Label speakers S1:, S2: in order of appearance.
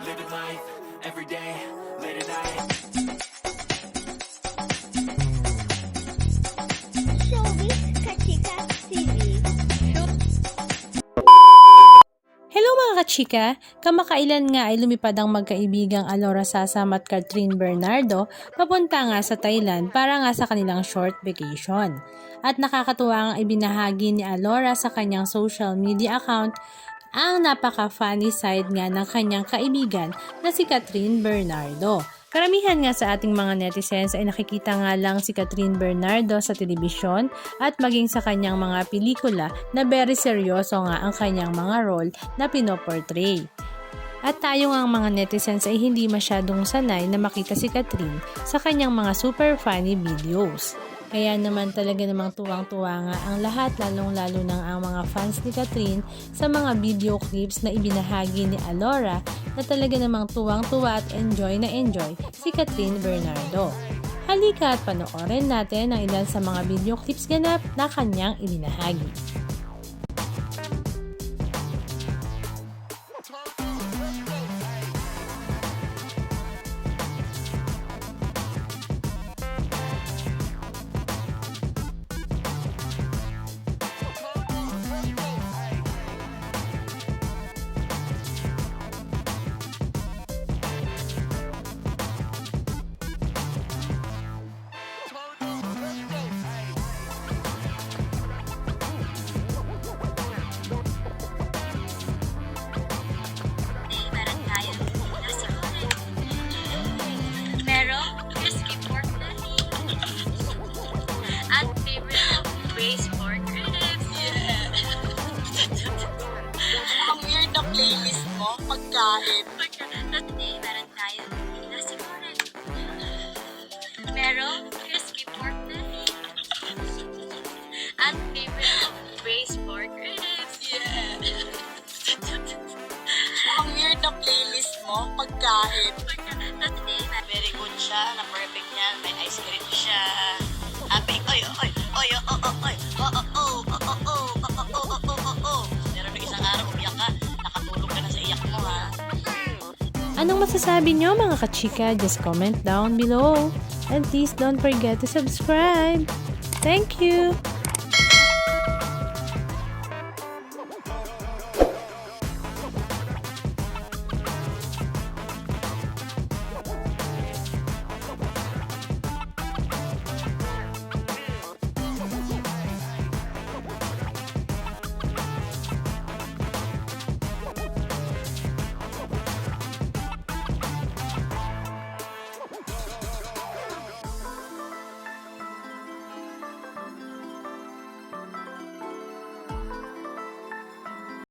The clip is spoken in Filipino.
S1: living life, everyday, late at night.
S2: Showbiz Kachika TV.
S3: Hello mga kachika! Kamakailan nga ay lumipad ang magkaibigang Alora Sasam at Catherine Bernardo papunta nga sa Thailand para nga sa kanilang short vacation. At nakakatuwa ang ibinahagi ni Alora sa kanyang social media account ang napaka-funny side nga ng kanyang kaibigan na si Catherine Bernardo. Karamihan nga sa ating mga netizens ay nakikita nga lang si Catherine Bernardo sa telebisyon at maging sa kanyang mga pelikula na very seryoso nga ang kanyang mga role na pinoportray. At tayo nga ang mga netizens ay hindi masyadong sanay na makita si Catherine sa kanyang mga super funny videos. Kaya naman talaga namang tuwang-tuwa nga ang lahat, lalong-lalo ng ang mga fans ni Catherine sa mga video clips na ibinahagi ni Alora na talaga namang tuwang-tuwa at enjoy na enjoy si Catherine Bernardo. Halika at panoorin natin ang ilan sa mga video clips ganap na kanyang ibinahagi.
S4: Merong crispy pork belly at favorite braised pork ribs.
S5: Ang weird na playlist mo, pagkain.
S4: Today, meron tayong nasi goreng. Merong crispy pork belly at favorite braised pork ribs.
S5: Ang weird na playlist mo, pagkain.
S4: Today,
S5: Very good siya, na perfect niya. May ice cream siya. Happy, oy, oy, oy, oy, oy, Pero nung isang araw, umiyak ka, nakatulog ka na sa iyak mo, ha?
S3: Anong masasabi nyo mga kachika? Just comment down below. And please don't forget to subscribe. Thank you!